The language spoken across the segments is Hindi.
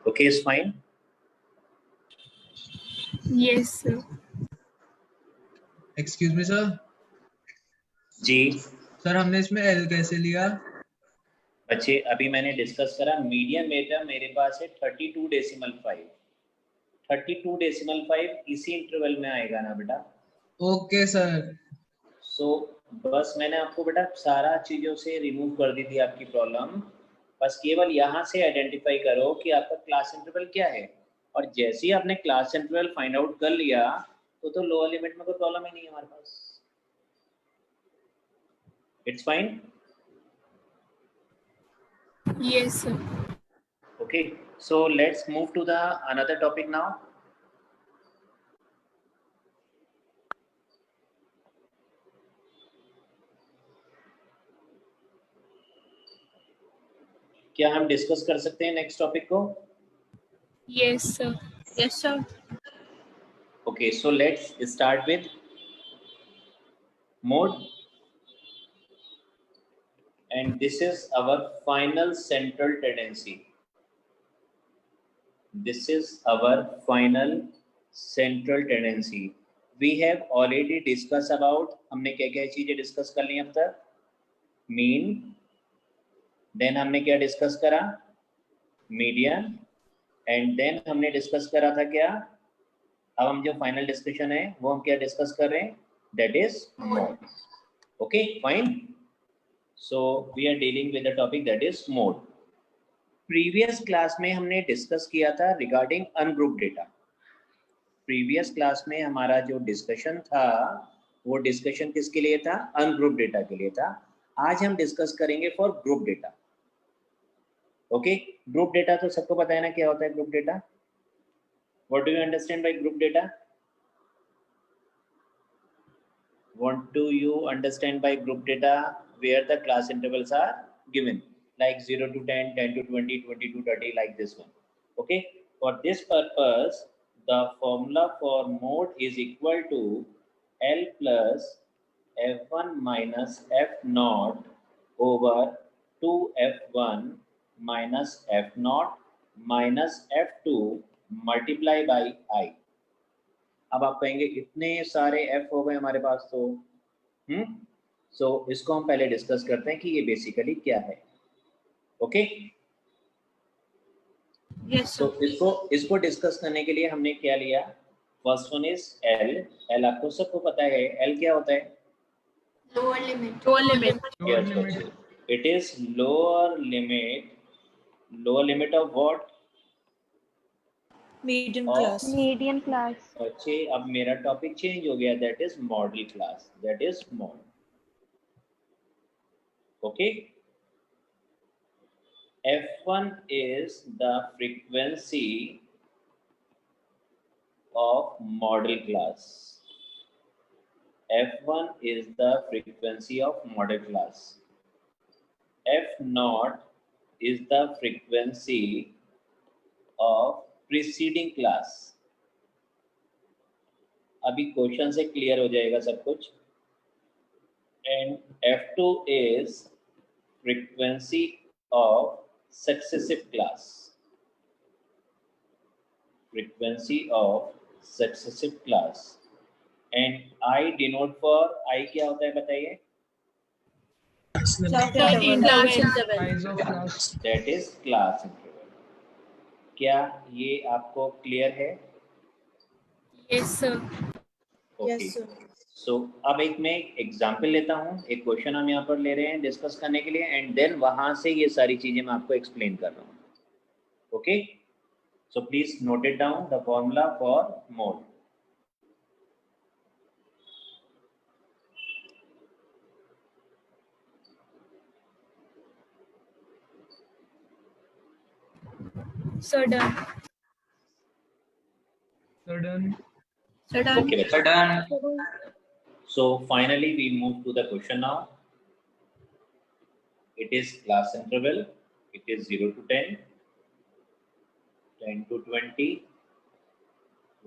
Okay, is fine. Yes, sir. Excuse me sir, जी सर हमने इसमें एल कैसे लिया? बच्चे, अभी मैंने डिस्कस करा मीडियन मेरे पास है 32.5। 32.5 इसी इंटरवल में आएगा ना बेटा। Okay sir. सो बस मैंने आपको बेटा सारा चीज़ों से रिमूव कर दी थी आपकी प्रॉब्लम। बस केवल यहाँ से आइडेंटिफाई करो कि आपका क्लास इंटरवल क्या है, और जैसे ही आपने क्लास इंटरवल फाइंड आउट कर लिया तो लोअर लिमिट में कोई प्रॉब्लम ही नहीं है हमारे पास। It's fine. Yes, sir. Okay, so let's move to the another topic now. क्या हम डिस्कस कर सकते हैं नेक्स्ट टॉपिक को? Yes, sir. Yes, sir. Okay, so let's start with mode, and this is our final central tendency. This is our final central tendency. We have already discussed about, हमने क्या क्या चीजें डिस्कस कर ली अब तक? मीन, देन हमने क्या डिस्कस करा? मीडियन, एंड देन हमने डिस्कस करा था क्या? अब हम जो फाइनल डिस्कशन है वो हम क्या डिस्कस कर रहे हैं? That is mode. Okay fine. So we are dealing with the topic that is mode. Previous class में हमने डिस्कस किया था regarding ungrouped data. Previous class में हमारा जो डिस्कशन था वो डिस्कशन किसके लिए था? अनग्रुप डेटा के लिए था। आज हम डिस्कस करेंगे for group data. Okay, group data तो सबको पता है ना क्या होता है group data? What do you understand by group data? What do you understand by group data where the class intervals are given like 0 to 10, 10 to 20, 20 to 30, like this one. Okay, for this purpose the formula for mode is equal to L plus F1 minus F naught over 2F1 minus F naught minus F2 multiply by I. अब आप कहेंगे इतने सारे एफ हो गए हमारे पास तो सो इसको हम पहले डिस्कस करते हैं कि ये बेसिकली क्या है। ओके, Yes, तो sir. इसको डिस्कस करने के लिए हमने क्या लिया? First one is L. L आपको सबको पता है, एल क्या होता है? Lower limit. Lower limit. Lower limit. It is lower limit. Lower limit of what? Medium Of class. Medium class. अच्छे, अब मेरा टॉपिक चेंज हो गया, that is model class, that is mod. Okay, F1 is the frequency of model class. F1 is the frequency of model class. F naught is the frequency of preceding class. अभी क्वेश्चन से क्लियर हो जाएगा सब कुछ। And F2 is frequency of successive class. Frequency of successive class. And I denote for I क्या होता है बताइए? Class interval. Size of class. That is class interval. क्या ये आपको क्लियर है? Yes, sir. ओके, सो अब एक मैं एग्जाम्पल लेता हूँ, एक क्वेश्चन हम यहाँ पर ले रहे हैं डिस्कस करने के लिए, एंड देन वहां से ये सारी चीजें मैं आपको एक्सप्लेन कर रहा हूँ। Okay, so please note it down the formula for mode. So done. Sir done. So done. Okay, so finally we move to the question now. It is class interval. It is 0 to 10, 10 to 20,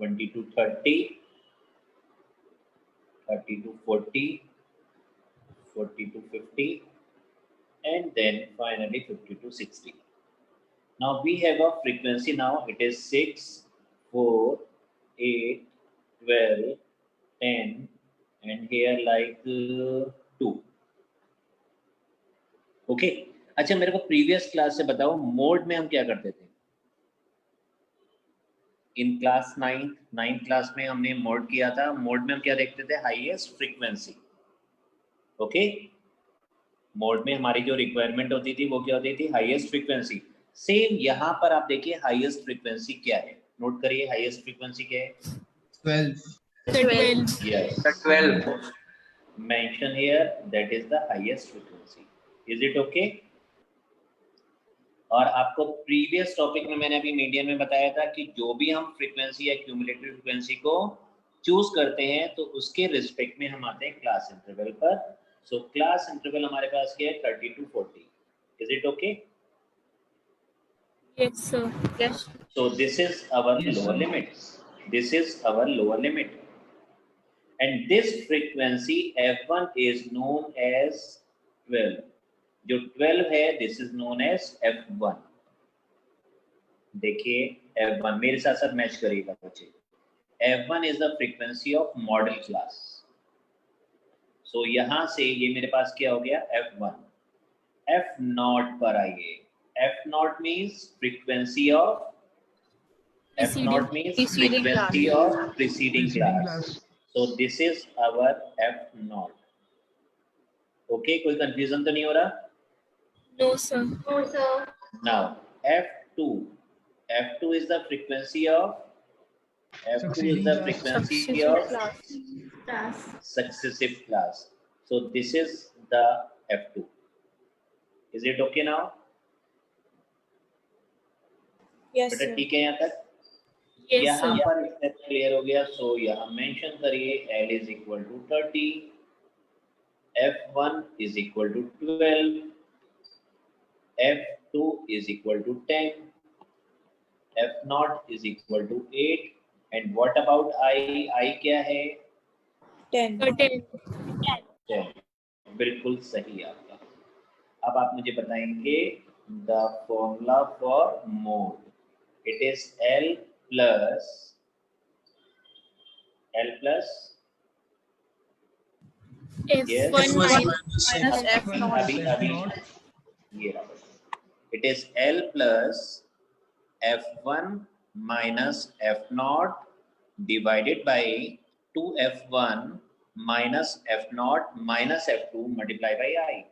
20 to 30, 30 to 40, 40 to 50, and then finally 50 to 60. Now we have a frequency. Now it is 6, 4, 8, 12, 10, and here like 2. Okay अच्छा मेरे को प्रीवियस क्लास से बताओ मोड में हम क्या करते थे? इन क्लास 9th क्लास में हमने मोड किया था. मोड में हम क्या देखते थे? Highest frequency. ओके मोड में हमारी जो रिक्वायरमेंट होती थी वो क्या होती थी? Highest frequency. सेम यहाँ पर आप देखिए हाईएस्ट फ्रीक्वेंसी क्या है. नोट करिए हाईएस्ट फ्रीक्वेंसी क्या है? 12. 12. Yes. The 12. Mention here that is the highest frequency. Is it okay? और आपको प्रीवियस टॉपिक में मैंने अभी मीडियन में बताया था कि जो भी हम फ्रीक्वेंसी या क्यूमुलेटिव फ्रीक्वेंसी को चूज करते हैं तो उसके रिस्पेक्ट में हम आते हैं क्लास इंटरवल पर. सो क्लास इंटरवल हमारे पास क्या है? 30 to 40. Is it okay? Yes, sir. Yes. So this is our Yes, lower sir. limit. This is our lower limit. And this frequency F1 is known as 12. जो 12 है this is known as F1. देखिए F1 मेरे साथ साथ मैच करिएगा बच्चे. F1 is the frequency of model class. So यहाँ से ये मेरे पास क्या हो गया? F1. F0 पर आइए. F0 means frequency of F0 means Preceding frequency of preceding Preceding class. class. So this is our F0. Okay, कोई confusion तो नहीं हो रहा? No, sir. No, sir. Now F2. F2 is the frequency of Succeeding class. frequency Successive of Class. successive class. So this is the F2. Is it okay now? Yes, बेटा ठीक है यहाँ तक? Yes, यहाँ sir. पर स्टेप क्लियर हो गया. सो यहाँ मेंशन करिए L is equal to 30, F1 is equal to 12, F2 is equal to 10, F0 is equal to 8, and what about I? I क्या है? 10. 10. बिल्कुल सही आपका. अब आप मुझे बताएंगे the formula for mode. It is L plus Yes. F1 minus F1 अभी F0. ये रहा. It is L plus F1 minus F0 divided by 2F1 minus F0 minus F2 multiplied by I.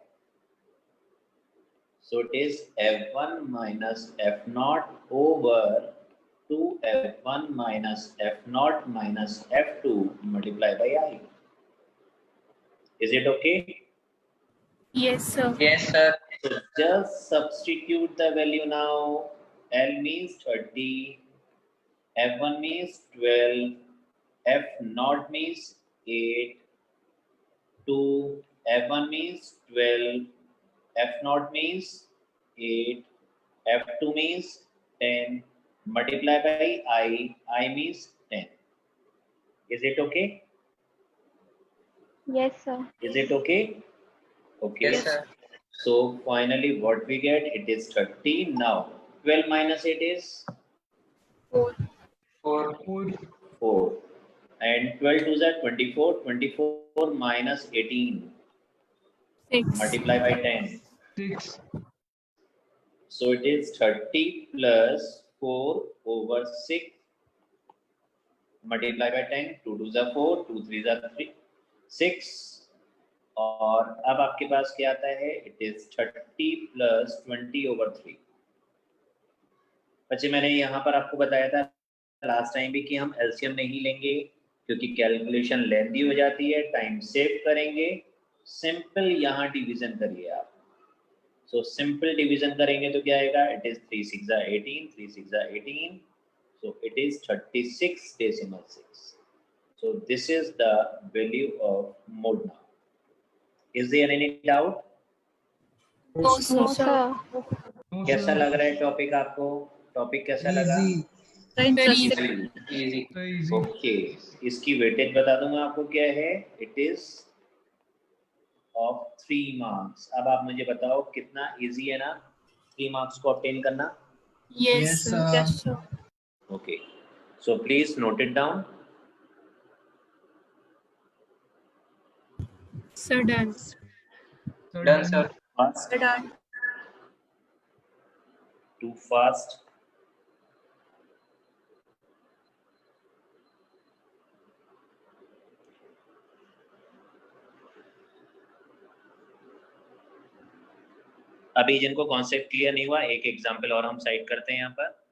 So it is F1 minus F0 over 2F1 minus F0 minus F2 multiplied by I. Is it okay? Yes, sir. Yes, sir. So just substitute the value now. L means 30, F1 means 12, F0 means 8, 2, F1 means 12, F0 means 8, F2 means 10, multiply by I means 10. Is it okay? Yes, sir. Is it okay? Okay. Yes, sir. So finally what we get? It is 30. Now 12 minus 8 is 4. 4. 4. 4. And 12 to the 24. 24 minus 18. 6. Multiply by 10. 6. So it is 30 plus 4 over 6. Multiply by 10. 2 to the 4. 2 3 the 3. 6. और अब आपके पास क्या आता है? It is 30 plus 20 over 3. बच्चे मैंने यहाँ पर आपको बताया था लास्ट टाइम भी कि हम एलसीएम नहीं लेंगे क्योंकि कैलकुलेशन लेंथी हो जाती है, टाइम सेव करेंगे. सिंपल यहाँ डिवीजन करिए आप. सो सिंपल डिवीजन करेंगे तो क्या आएगा? It is 3 6 18, 3 6 18. So it is 36 decimal 6. So this is the value of mode now. Is there any doubt? No, sir. No, sir. No, कैसा sir. लग रहा है टॉपिक आपको? टॉपिक कैसा लगा? Easy. Very easy. Easy. So easy. Okay इसकी वेटेज बता दूंगा आपको क्या है. It is of 3 marks. अब आप मुझे बताओ कितना इजी है ना 3 marks को ऑब्टेन करना? Yes, Yes, sir. sir. Yes, sir. Okay, so please note it down. Sir, done. So Done, sir. Fast, Sir, done. too fast. अभी जिनको कॉन्सेप्ट क्लियर नहीं हुआ, एक एग्जांपल और हम साइड करते हैं यहाँ पर।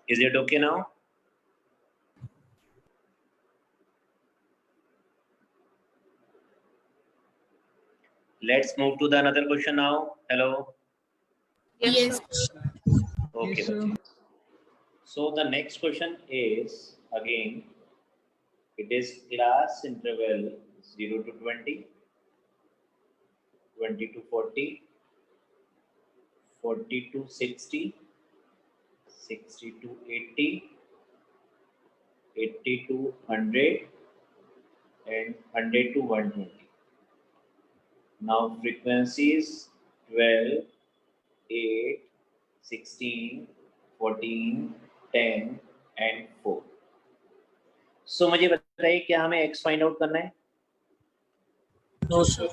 Is it okay now? Let's move to the another question now. Hello. Yes. Okay, Yes, sir. बच्चे. So the next question is again, it is class interval 0 to 20, 20 to 40, 40 to 60, 60 to 80, 80 to 100, and 100 to 120. Now frequencies 12, 8, 16, 14, 10 and 4. So मुझे बताइए क्या हमें x फाइंड आउट करना है? No, sir.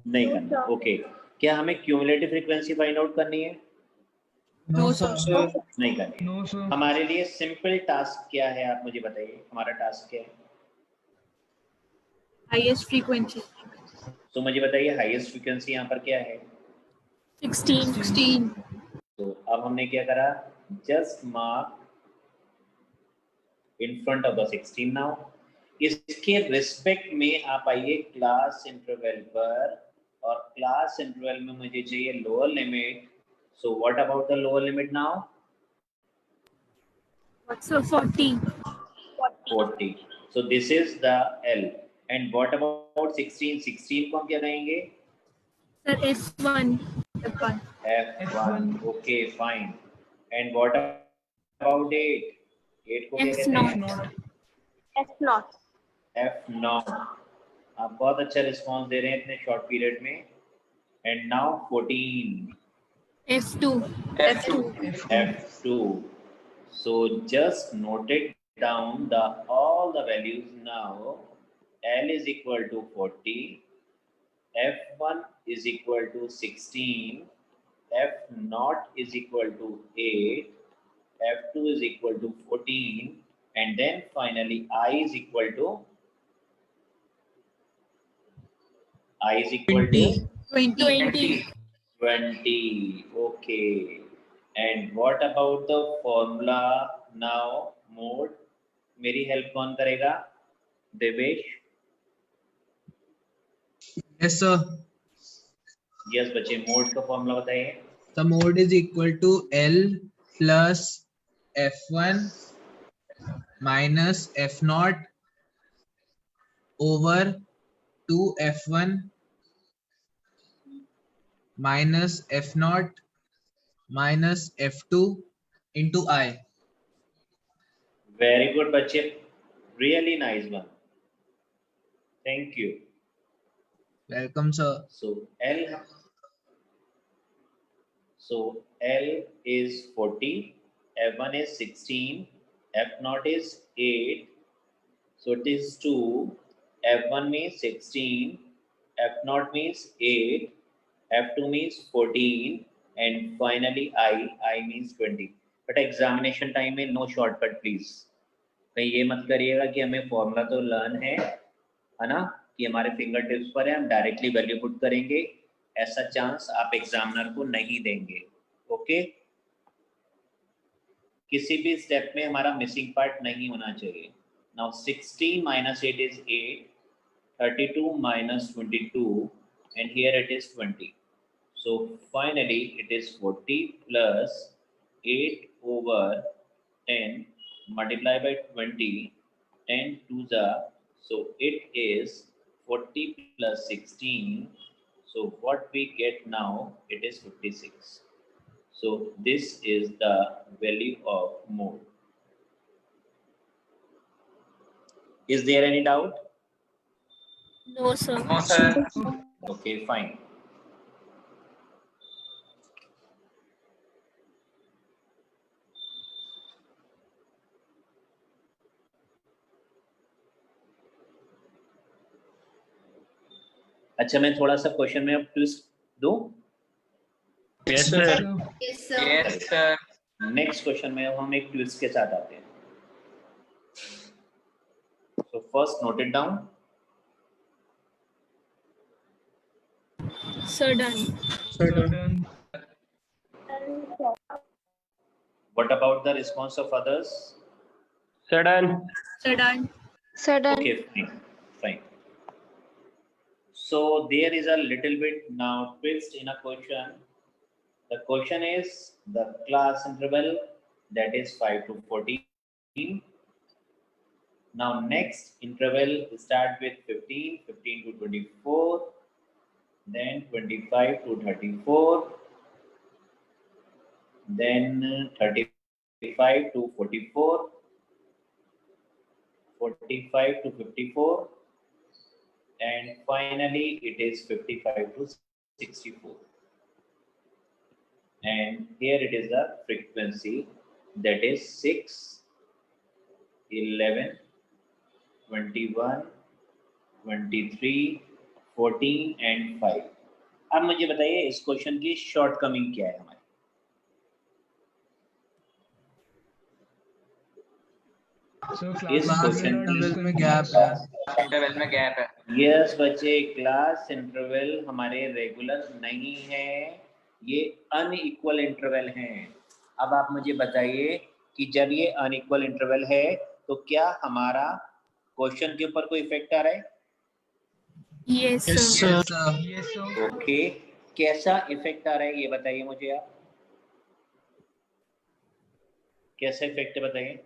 नहीं करना. ओके. क्या हमें क्यूमुलेटिव फ्रीक्वेंसी फाइंड आउट करनी है? No, sir. नहीं करनी है. No, sir. हमारे लिए सिंपल टास्क क्या है, आप मुझे बताइए. हमारा टास्क क्या है? Highest frequency. तो मुझे बताइए हाईएस्ट फ्रीक्वेंसी यहाँ पर क्या है? 16. तो अब हमने क्या करा? Just mark in front of the 16 now. इसके रिस्पेक्ट में आप आइए क्लास इंटरवल पर, और क्लास इंटरवल में मुझे चाहिए lower limit. So what about the lower limit now? What's so 40? 40. So this is the L. And what about 16? 16 को हम क्या कहेंगे? Sir, F1. F1. F1. Okay, fine. And what about 8? 8 को क्या कहते हैं? Not. S0. F naught. आप बहुत अच्छा रिस्पॉन्स दे रहे हैं इतने शॉर्ट पीरियड में. And now 14. F2. F2. F2. So just note it down the all the values now. L is equal to 40. F1 is equal to 16. F naught is equal to 8. F2 is equal to 14. And then finally I is equal to 20. 20. Okay. And what about the formula now? Mode. मेरी हेल्प कौन करेगा? देवेश. Yes, sir. यस बच्चे, मोड का फॉर्मूला बताइए. The mode is equal to L plus F1 minus F0 over 2F1 minus F0 minus F2 into I. Very good बच्चे, really nice one. Thank you. Welcome, sir. So L is 40, F1 is 16, F0 is 8, so it is 2, F1 means 16, F0 means 8, F2 means 14, and finally I means 20. But examination time में no shortcut please. कहीं ये मत करिएगा कि हमें फॉर्मूला तो लर्न है ना, कि हमारे फिंगर टिप्स पर है, हम डायरेक्टली वैल्यू पुट करेंगे. ऐसा चांस आप एग्जामिनर को नहीं देंगे. ओके. किसी भी स्टेप में हमारा मिसिंग पार्ट नहीं होना चाहिए. Now 16 minus 8 is 8, 32 minus 22, and here it is 20. So finally it is 40 plus 8 over 10 multiplied by 20, 10 to the, so it is 40 plus 16. So what we get now, it is 56. So this is the value of mode. Is there any doubt? No, sir. No, sir. Okay, fine. अच्छा, मैं थोड़ा सा क्वेश्चन में अब ट्विस्ट दूं। Yes, sir. Yes, sir. Next question में हम एक ट्विस्ट के साथ आते हैं। So first note it down. Sir, done. Certain. What about the response of others? Sudden. Sir, done. Sudden. Okay, fine. So there is a little bit now twist in a question. The question is the class interval, that is 5 to 14. Now next interval start with 15, 15 to 24, then 25 to 34, then 35 to 44, 45 to 54, and finally it is 55 to 64. And here it is the frequency, that is 6, 11, 21, 23, 14 and 5. अब मुझे बताइए इस क्वेश्चन की शॉर्टकमिंग क्या है हमारी? So इस class क्वेश्चन interval में की gap है। इंटरवल में गैप है। यस बच्चे, क्लास इंटरवल हमारे रेगुलर नहीं है, ये अनइक्वल इंटरवल हैं। अब आप मुझे बताइए कि जब ये अनइक्वल इंटरवल है तो क्या हमारा क्वेश्चन के ऊपर कोई इफेक्ट आ रहा है? Yes, sir. Yes, sir. Yes, sir. Okay, कैसा इफेक्ट आ रहा है ये बताइए मुझे आप। कैसा इफेक्ट है बताइए।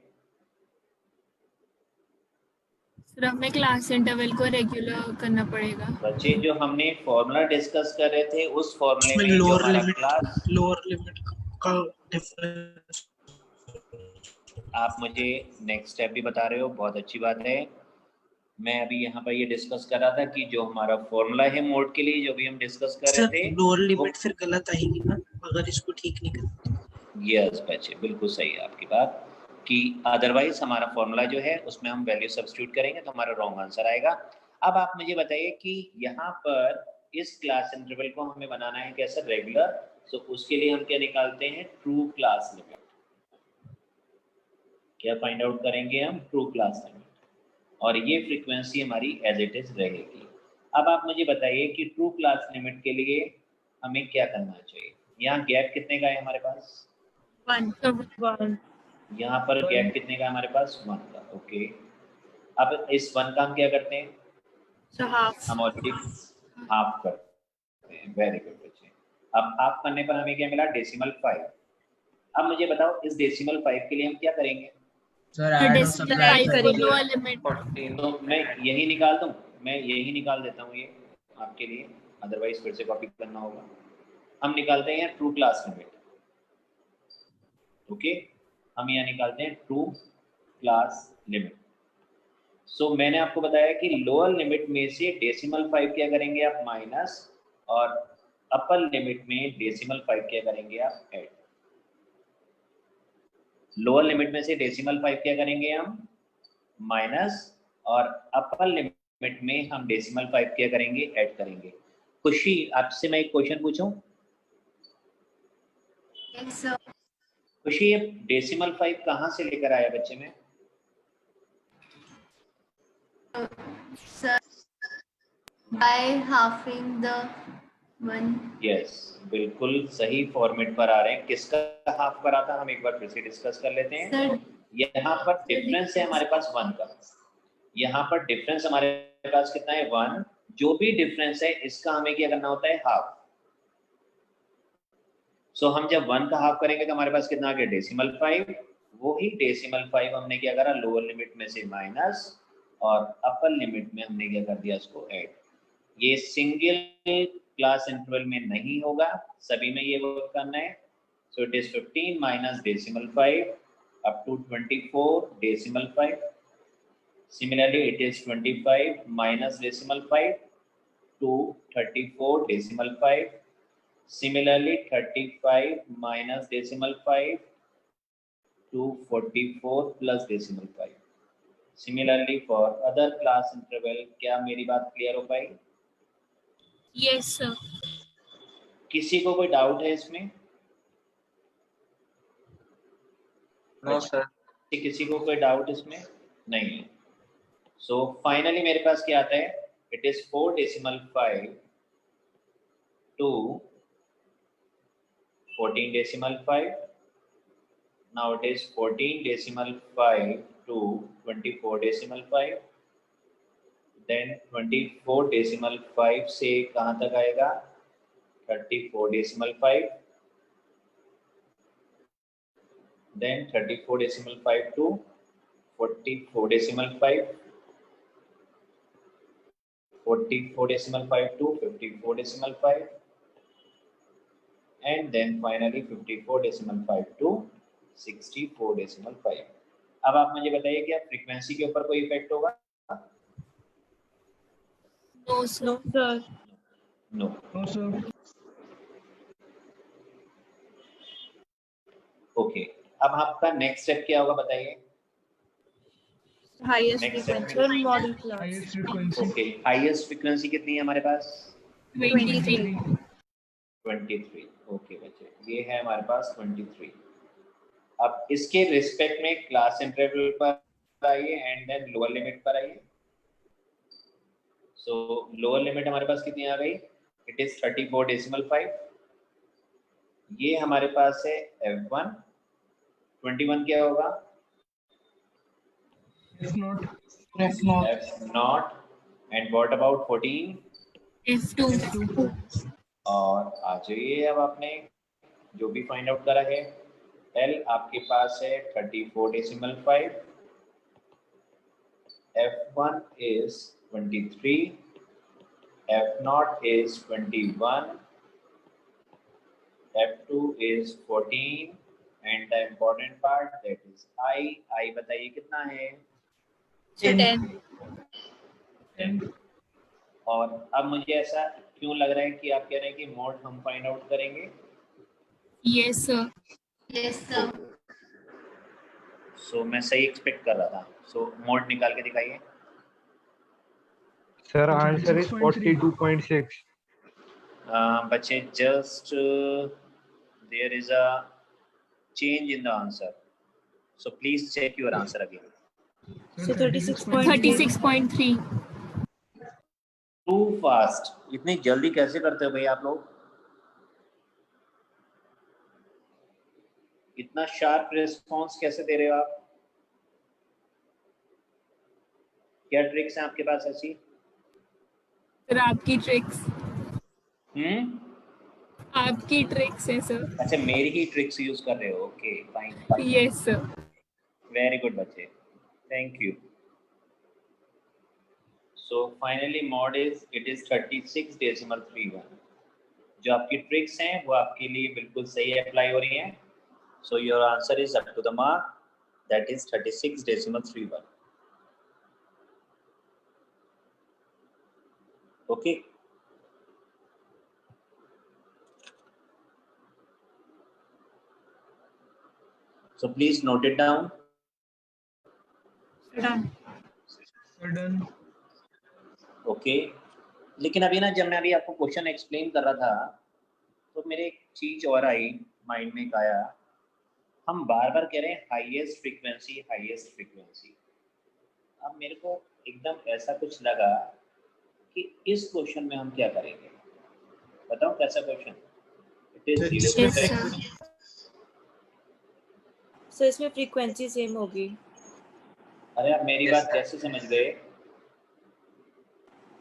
सर, हमें क्लास इंटरवल को रेगुलर करना पड़ेगा। बच्चे, जो हमने फॉर्मूला डिस्कस कर रहे थे उस फॉर्मूले में जो लोअर हमारा लिमिट क्लास, लोअर लिमिट का डिफरेंस। आप मुझे नेक्स्ट स्टेप भी बता रहे हो, बहुत अच्छी बात है। मैं अभी यहाँ पर ये डिस्कस कर रहा था कि जो हमारा फॉर्मूला है मोड के लिए, जो भी हम डिस्कस कर रहे सर थे, लोअर लिमिट फिर गलत आएगी ना अगर इसको ठीक नहीं करते। यस बच्चे, बिल्कुल सही है आपकी बात कि अदरवाइज हमारा फॉर्मूला जो है उसमें हम वैल्यू सब्स्टिट्यूट करेंगे तो हमारा रॉन्ग आंसर आएगा। अब आप मुझे बताइए कि यहाँ पर इस क्लास इंटरवल को हमें बनाना है कैसे? रेगुलर। तो उसके लिए हम क्या निकालते हैं? True class limit. क्या फाइंड आउट करेंगे हम? ट्रू क्लास लिमिट, और ये फ्रीक्वेंसी हमारी एज इट इज रहेगी। अब आप मुझे बताइए कि ट्रू क्लास लिमिट के लिए हमें क्या करना चाहिए? यहाँ गैप कितने का है हमारे पास? 1. यहाँ पर गैप कितने का है हमारे पास? 1 का। ओके, अब इस 1 का हम क्या करते हैं? So half. हम ऑलरेडी हाफ करते हैं। वेरी गुड बच्चे। अब हाफ करने पर हमें क्या मिला? डेसिमल 5। अब मुझे बताओ इस डेसिमल 5 के लिए हम क्या करेंगे? सर ऐड और Decimal सब्ट्रैक्ट 5 करेंगे। Lower limit. 14। तो मैं यही निकाल दूं, मैं यही निकाल देता हूँ ये आपके लिए, अदरवाइज फिर से कॉपी करना होगा। हम निकालते हैं ट्रू क्लास लिमिट। ओके, हम यहाँ निकालते हैं ट्रू क्लास लिमिट। सो मैंने आपको बताया कि लोअर लिमिट में से डेसिमल 5 क्या करेंगे आप? माइनस, और अपर लिमिट में डेसिमल 5 क्या करेंगे आप? ऐड। लोअर लिमिट में से डेसिमल 5 क्या करेंगे हम? माइनस, और अपर लिमिट में हम डेसिमल 5 क्या करेंगे? ऐड करेंगे। खुशी, आपसे मैं एक क्वेश्चन पूछूं? खुशी, ये डेसिमल 5 कहाँ से लेकर आया बच्चे में? Sir, by halving the 1. Yes, बिल्कुल सही फॉर्मेट पर आ रहे हैं। किसका हाफ पर आता है हम एक बार फिर से डिस्कस कर लेते हैं। Sir, यहाँ पर डिफरेंस है हमारे पास 1 का। यहाँ पर डिफरेंस हमारे पास कितना है? 1। जो भी डिफरेंस है इसका हमें क्या करना होता है? हाफ। सो हम जब 1 का हाफ करेंगे तो हमारे पास कितना आ गया? डेसिमल 5। वही डेसिमल 5 हमने क्या करा? लोअर लिमिट में से माइनस, और अपर लिमिट में हमने क्या कर दिया? इसको ऐड। ये सिंगल क्लास इंटरवल में नहीं होगा, सभी में ये वर्क करना है। So it is 15 minus decimal 5 up to 24 decimal 5. Similarly, it is 25 minus decimal 5 to 34 decimal 5. Similarly, 35 minus decimal 5 to 44 plus decimal 5. Similarly, for other class interval, क्या मेरी बात क्लियर हो पाई? Yes, sir. किसी को कोई डाउट है इसमें? No, sir. किसी को कोई डाउट इसमें नहीं है. सो फाइनली मेरे पास क्या आता है? It is 4 decimal 5 to 14 decimal 5. Now it is 14 decimal 5 to 24 decimal 5. Then 24 decimal 5 से कहाँ तक आएगा? 34 decimal 5. Then 34 decimal 5 to 44 decimal 5. 44 decimal 5 to 54 decimal 5. And then finally 54 decimal 5 to 64 decimal 5. अब आप मुझे बताइए क्या फ्रीक्वेंसी के ऊपर कोई इफेक्ट होगा? No, sir. No. No, sir. Okay, अब आपका नेक्स्ट स्टेप क्या होगा बताइए? Highest Next frequency step. or model class. Highest frequency. Okay, highest frequency कितनी है हमारे पास? 23. 23. ओके बच्चे, ये है हमारे पास 23. अब इसके रिस्पेक्ट में क्लास इंटरवल पर आइए एंड देन लोअर लिमिट पर आइए. सो लोअर लिमिट हमारे पास कितनी आ गई? It is 34 decimal 5. ये हमारे पास है F1. 21 क्या होगा? If not. F0. And what about 14? F2. और आ जाइए, अब आपने जो भी फाइंड आउट करा है. L आपके पास है 34 decimal 5. F1 is 23. F0 is 21. F2 is 14. And the important part, that is I. I बताइए कितना है? 10. और अब मुझे ऐसा क्यों लग रहा है कि आप कह रहे हैं कि मोड हम फाइंड आउट करेंगे? Yes, sir. Yes, sir. सो मैं सही एक्सपेक्ट कर रहा था. सो मोड निकाल के दिखाइए. Sir, answer is 42.6. बच्चे, just there is a change in the answer, so please check your answer again. So 36.3. 36.3. Too fast. इतनी जल्दी कैसे करते हो भाई आप लोग? इतना शार्प रिस्पॉन्स कैसे दे रहे हो आप? क्या ट्रिक्स हैं आपके पास ऐसी? Sir, आपकी ट्रिक्स. हम्म, आपकी ट्रिक्स है सर. अच्छा मेरी ही ट्रिक्स यूज कर रहे हो. Okay fine, Yes, sir. Very good बच्चे, thank you. So finally mod is it is 36 decimal 31. जो आपकी ट्रिक्स हैं वो आपके लिए बिल्कुल सही अप्लाई हो रही हैं. So your answer is up to the mark, that is 36 decimal 31. Okay, so please note it down. Done. Done. Okay, लेकिन अभी ना जब मैं अभी आपको क्वेश्चन एक्सप्लेन कर रहा था तो मेरे एक चीज और आई माइंड में, आया. हम बार बार कह रहे हैं हाईएस्ट फ्रीक्वेंसी, हाईएस्ट फ्रीक्वेंसी. अब मेरे को एकदम ऐसा कुछ लगा कि इस क्वेश्चन में हम क्या करेंगे. बताओ कैसा question? It is Yes, sir. So इसमें frequency same होगी. अरे आप मेरी Yes, बात sir. कैसे समझ गए?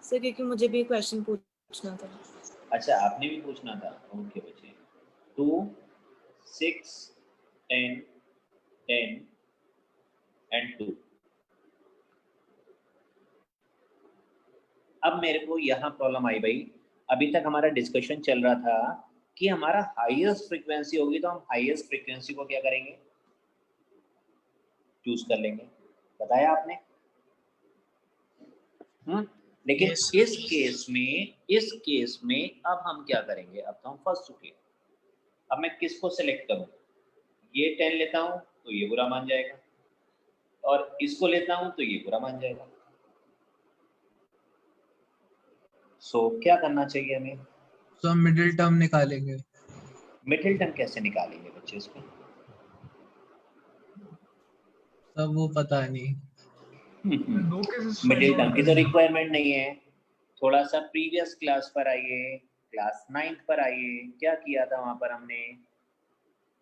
Sir क्योंकि मुझे भी question पूछना था. अच्छा आपने भी पूछना था. ओके बच्चे, 2, 6, 10, 10 एंड 2. अब मेरे को यहाँ प्रॉब्लम आई भाई. अभी तक हमारा डिस्कशन चल रहा था कि हमारा हाईएस्ट फ्रीक्वेंसी होगी तो हम हाईएस्ट फ्रीक्वेंसी को क्या करेंगे, चूज कर लेंगे। बताया आपने? लेकिन Yes. इस केस में अब हम क्या करेंगे, अब तो हम फंस चुके हैं। अब मैं किसको सिलेक्ट करूं? ये 10 लेता हूं तो ये बुरा मान जाएगा, और इसको लेता हूं तो ये बुरा मान जाएगा। सो क्या करना चाहिए हमें? तो हम मिडिल टर्म निकालेंगे। मिडिल टर्म कैसे निकालेंगे बच्चे इसमें? सब वो पता नहीं। दो केसेस मिडिल टर्म की तो रिक्वायरमेंट नहीं है। थोड़ा सा प्रीवियस क्लास पर आइए, क्लास 9th पर आइए। क्या किया था वहां पर हमने?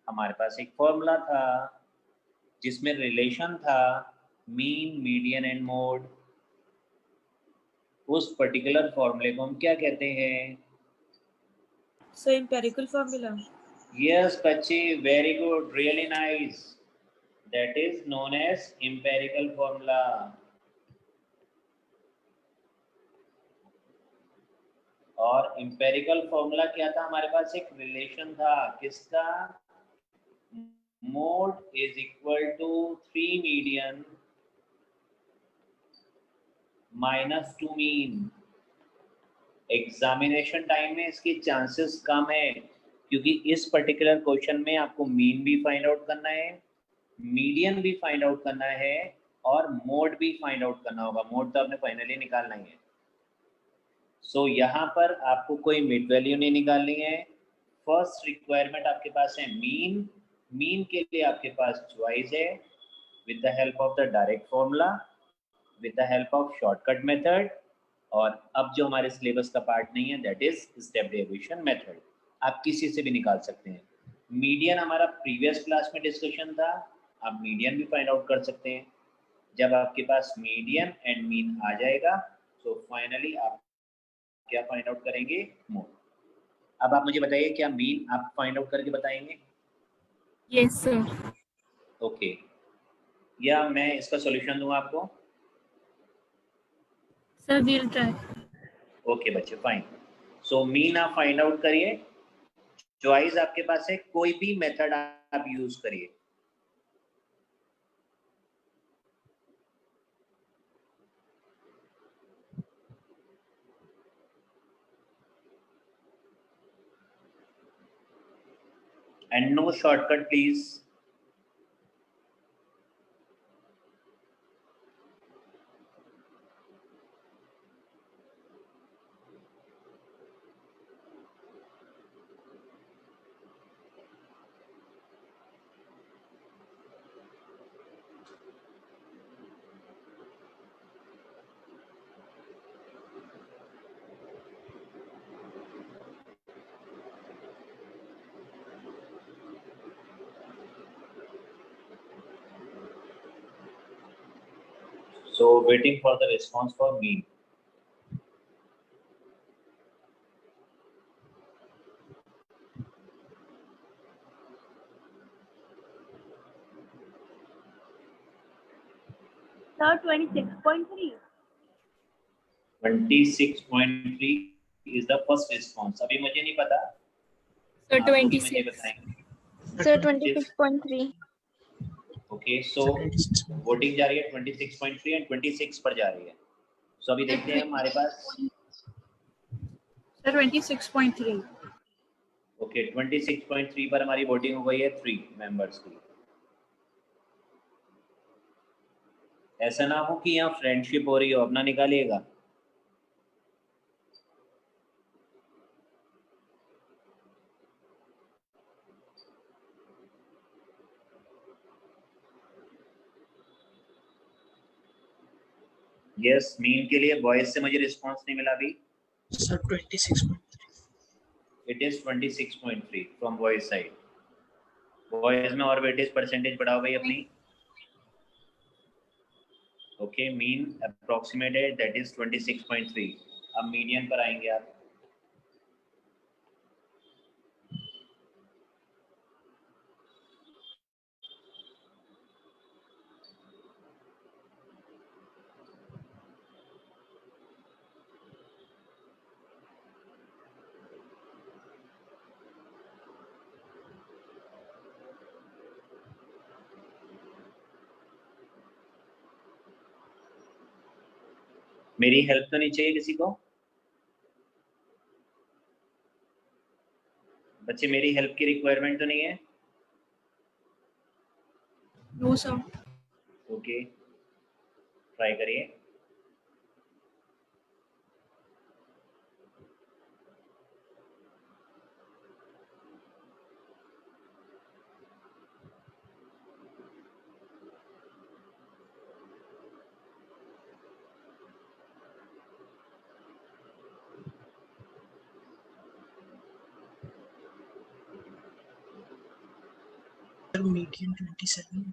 हमारे पास एक फॉर्मूला था जिसमें रिलेशन था मीन, मीडियन एंड मोड। उस पर्टिकुलर फॉर्मूले को हम क्या कहते हैं? So empirical formula. यस बच्चे, very good, really nice. That is known as empirical formula. और एम्पेरिकल फॉर्मूला क्या था हमारे पास? एक रिलेशन था, किसका? Mode is equal to 3 median minus 2 mean. Examination time में इसकी चांसेस कम है, क्योंकि इस पर्टिकुलर क्वेश्चन में आपको मीन भी फाइंड आउट करना है, मीडियन भी फाइंड आउट करना है, और मोड भी फाइंड आउट करना होगा। मोड तो आपने फाइनली निकालना ही है। सो यहाँ पर आपको कोई मिड वैल्यू नहीं निकालनी है। फर्स्ट रिक्वायरमेंट आपके पास है मीन। मीन के लिए आपके पास चॉइस है with the help of the direct formula, with the help of shortcut method, और अब जो हमारे सिलेबस का पार्ट नहीं है that is step derivation method. आप किसी से भी निकाल सकते हैं। मीडियन हमारा प्रीवियस क्लास में डिस्कशन था, आप मीडियन भी फाइंड आउट कर सकते हैं। जब आपके पास मीडियन एंड मीन आ जाएगा तो फाइनली आप क्या फाइंड आउट करेंगे? मोड। अब आप मुझे बताइए, क्या मीन आप फाइंड आउट करके बताएंगे? Yes sir. ओके, या मैं इसका सॉल्यूशन दूं आपको? Sir will try. ओके बच्चे, फाइन। सो मीन आप फाइंड आउट करिए। चॉइस आपके पास है, कोई भी मेथड आप यूज करिए। And no shortcut please. So waiting for the response for mean. Sir, 26.3. 26.3 is the first response. अभी मुझे नहीं पता, सर आप लोग ही 26। मुझे बताएंगे। Sir, 26.3. ओके, सो वोटिंग जा रही है 26.3 एंड 26 पर जा रही है। सो अभी देखते हैं हमारे पास। सर 26.3। ओके, 26.3 पर हमारी वोटिंग हो गई है 3 मेंबर्स की। ऐसा ना हो कि यहाँ फ्रेंडशिप हो रही हो, अपना निकालिएगा। यस, मीन के लिए बॉयज से मुझे रिस्पांस नहीं मिला अभी। Sir, 26.3. It is 26.3 from boys side. Boys में और वेटेज परसेंटेज बढ़ाओ भाई अपनी। Okay, mean approximated that is 26.3। अब मीडियन पर आएंगे आप। मेरी हेल्प तो नहीं चाहिए किसी को? बच्चे मेरी हेल्प की रिक्वायरमेंट तो नहीं है? No sir. ओके, ट्राई करिए। Sir median 27।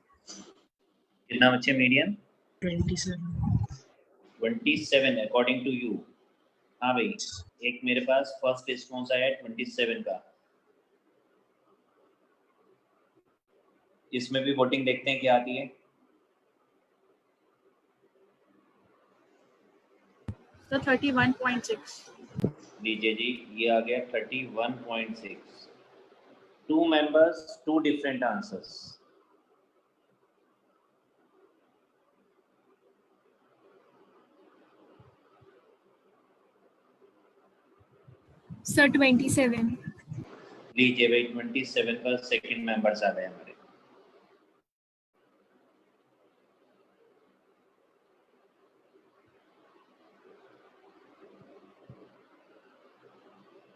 कितना बच्चे मीडियम? 27। 27 according to you. हाँ भाई, एक मेरे पास फर्स्ट रिस्पॉन्स आया है 27 का। इसमें भी वोटिंग देखते हैं क्या आती है। सर 31.6। लीजिए जी, ये आ गया 31.6। 2 members, 2 different answers. सर 27। लीजिए भाई, 27 पर सेकंड मेंबर्स आ गए हमारे।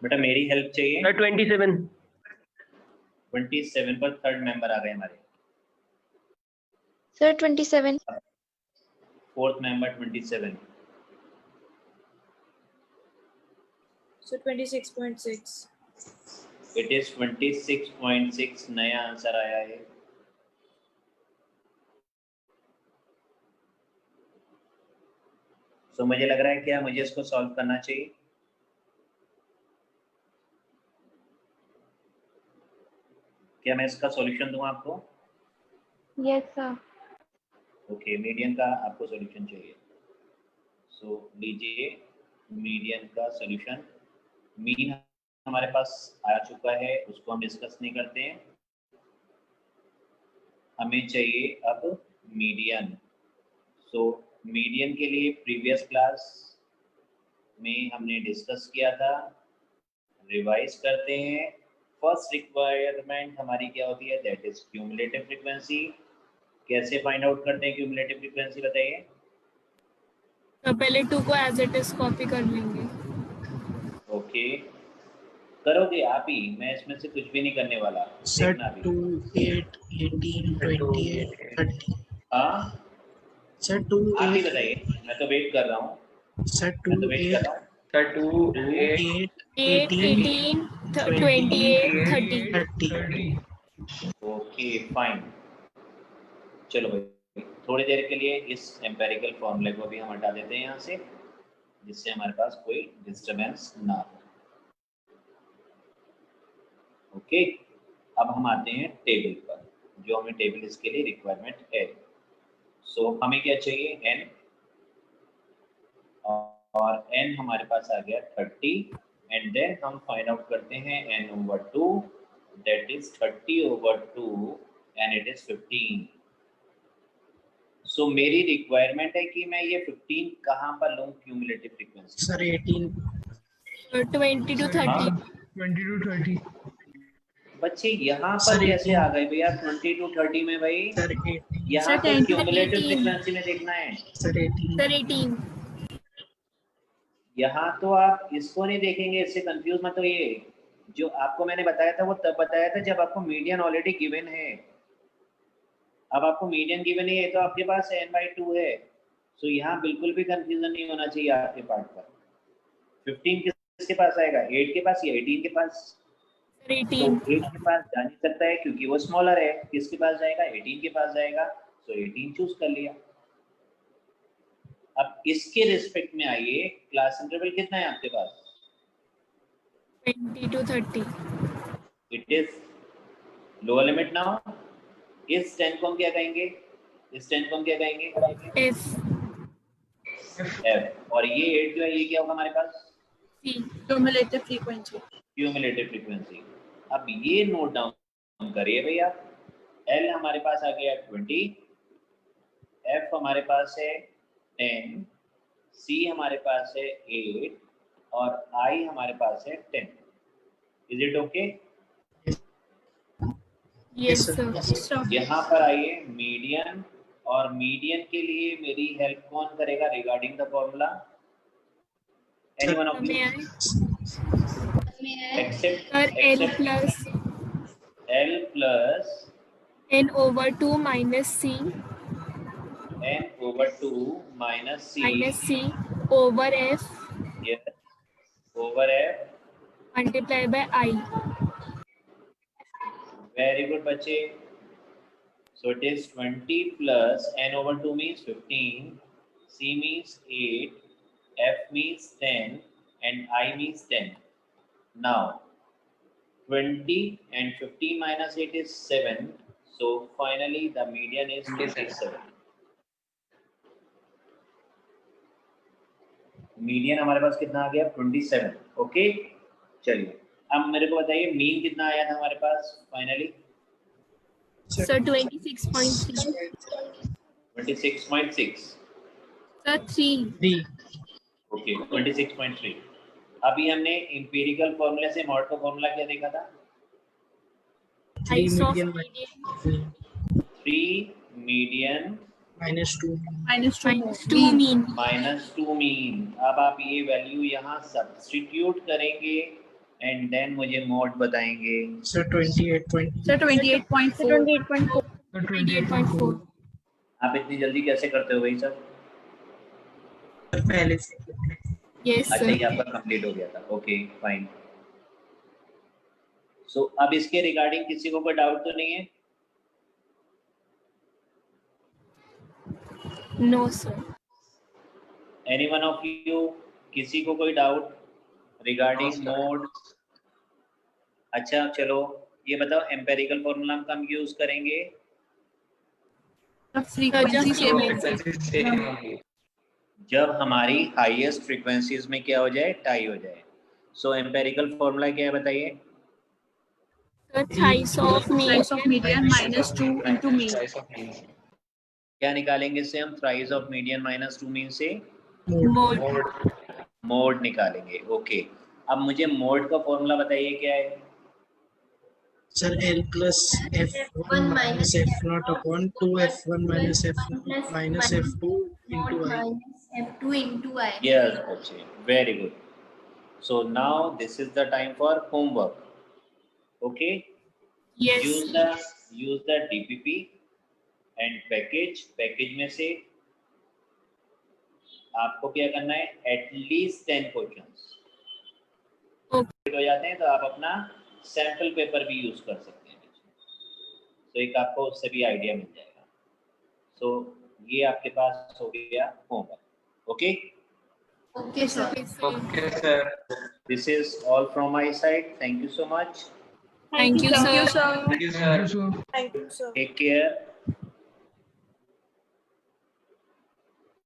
बेटा मेरी हेल्प चाहिए। 27। 27 पर थर्ड मेंबर आ गए हमारे। Sir, 27. Fourth member 27। Sir 26.6। It is 26.6 नया आंसर आया है। तो मुझे लग रहा है क्या मुझे इसको सॉल्व करना चाहिए? क्या मैं इसका सॉल्यूशन दूं आपको? Yes, sir. ओके, मीडियन का आपको सॉल्यूशन चाहिए। सो लीजिए मीडियन का सॉल्यूशन। मीन हमारे पास आ चुका है, उसको हम डिस्कस नहीं करते हैं। हमें चाहिए अब मीडियन। सो मीडियन के लिए प्रीवियस क्लास में हमने डिस्कस किया था, रिवाइज करते हैं। फर्स्ट रिक्वायरमेंट हमारी क्या होती है? That is cumulative frequency. कैसे फाइंड आउट करते हैं क्यूमुलेटिव फ्रीक्वेंसी, बताइए। तो पहले 2 को एज इट इज कॉपी कर लेंगे। ओके, करोगे आप ही, मैं इसमें से कुछ भी नहीं करने वाला, सर देखना भी। 2, 8, 18, 28, 30। हाँ, सर 2, आप ही 8। बताइए, मैं तो वेट कर रहा हूँ। सर मैं 2, तो वेट कर रहा हूँ। सर 2, 8, 8, 8, 18, 18, 28, 30। 30। ओके फाइन, चलो भाई थोड़ी देर के लिए इस एम्पेरिकल फॉर्मूले को भी हम हटा देते हैं यहाँ से, जिससे हमारे पास कोई डिस्टरबेंस ना हो। ओके, अब हम आते हैं टेबल पर, जो हमें टेबल इसके लिए रिक्वायरमेंट है। सो हमें क्या चाहिए? n, और n हमारे पास आ गया 30, एंड देन हम फाइंड आउट करते हैं n/2, that is 30/2 and it is 15। सो मेरी रिक्वायरमेंट है कि मैं ये 15 कहाँ पर लूँ cumulative frequency? Sir 18। 20 to 30। 20 to 30। बच्चे यहाँ पर सर, कैसे 18 आ गए भैया 20 to 30 में? भाई सर 18। यहाँ सर, तो 10 क्यूमुलेटिव 18। फ्रीक्वेंसी में देखना है। सर 18। सर 18। यहाँ तो आप इसको नहीं देखेंगे, इससे कंफ्यूज मत होइए। जो आपको मैंने बताया था वो तब बताया था जब आपको मीडियन ऑलरेडी गिवन है। अब आपको मीडियन गिवन है तो आपके पास n/2 है। सो यहाँ बिल्कुल भी कंफ्यूजन नहीं होना चाहिए आपके पार्ट पर। 15 किसके पास आएगा? 8 के पास या 18 के पास? सर तो 18। 8 के पास जा नहीं सकता है क्योंकि वो स्मॉलर है। किसके पास जाएगा? 18 के पास जाएगा। सो 18 चूज कर लिया। अब इसके रिस्पेक्ट में आइए, क्लास इंटरवल कितना है आपके पास? 20 to 30। It is lower limit now. इस 10 को हम क्या कहेंगे? इस 10 को हम क्या कहेंगे? F। F। और ये 8 जो है ये क्या होगा हमारे पास? C। Cumulative frequency। Cumulative frequency. अब ये नोट डाउन करिए भैया। L हमारे पास आ गया 20, F हमारे पास है 10, C हमारे पास है 8 और I हमारे पास है 10. Is it okay? Yes, sir. sir. Yes, sir. यहाँ पर आइए मीडियन, और मीडियन के लिए मेरी हेल्प कौन करेगा regarding the formula? Anyone of May you I? Except Sir, L plus L plus N over 2 minus C n over 2 minus C over F yes, over F. multiplied by I. Very good बच्चे. So it is 20 plus n over 2 means 15, C means 8, F means 10 and I means 10. Now 20 and 15 minus 8 is 7. So finally the median is 27. Median हमारे पास कितना आ गया? 27. ओके चलिए अब मेरे को बताइए मीन कितना आया था हमारे पास फाइनली? Sir, 26.3. 26.6. Sir, 3. 3. ओके 26.3. अभी हमने इंपीरिकल फॉर्मूले से मॉड का फॉर्मूला क्या देखा था? 3 Heights of median median 3 median minus 2. Minus 2. minus 2 mean. Minus 2 mean. अब आप ये वैल्यू यहाँ सब्स्टिट्यूट करेंगे एंड देन मुझे मोड बताएंगे. Sir, 28.4. Sir, 28.4. 28.4. 28.4. आप इतनी जल्दी कैसे करते हो भाई सब? पहले से. Yes, अच्छा sir. ये आपका कंप्लीट हो गया था. Okay fine. सो अब इसके रिगार्डिंग किसी को कोई डाउट तो नहीं है? No, sir. Anyone of you? किसी को कोई doubt regarding No, sir. Mode? अच्छा चलो ये बताओ एम्पेरिकल फॉर्मूला हम कब यूज करेंगे? The frequency Sir, same. Frequency same होगी. जब हमारी हाईएस्ट फ्रीक्वेंसीज में क्या हो जाए? टाई हो जाए. सो एम्पेरिकल फॉर्मूला क्या है बताइए? Sir, heights of Slice of median median minus 2 into mean. Slice of mean. क्या निकालेंगे इससे हम? Thrice of median minus 2 mean से mode. Mode. मोड निकालेंगे. ओके अब मुझे मोड का फॉर्मूला बताइए क्या है? Sir, L plus F1 minus F0 upon 2 F1 minus F0 minus F2 into I. minus F2 into I. Yes, बच्चे, very good. So now this is the time for homework. Okay, Yes. use the DPP and package में से आपको क्या करना है? At least 10 questions. Okay. हो जाते हैं तो आप अपना सैंपल पेपर भी यूज कर सकते हैं. तो एक आपको उससे भी आइडिया मिल जाएगा. सो ये आपके पास हो गया homework. Okay Okay, sir. Okay, sir. Okay, sir. This is all from my side. Thank you so much. Thank you, Thank you, sir. sir. Thank you, Thank you, sir. sir. Thank you, sir. Take care.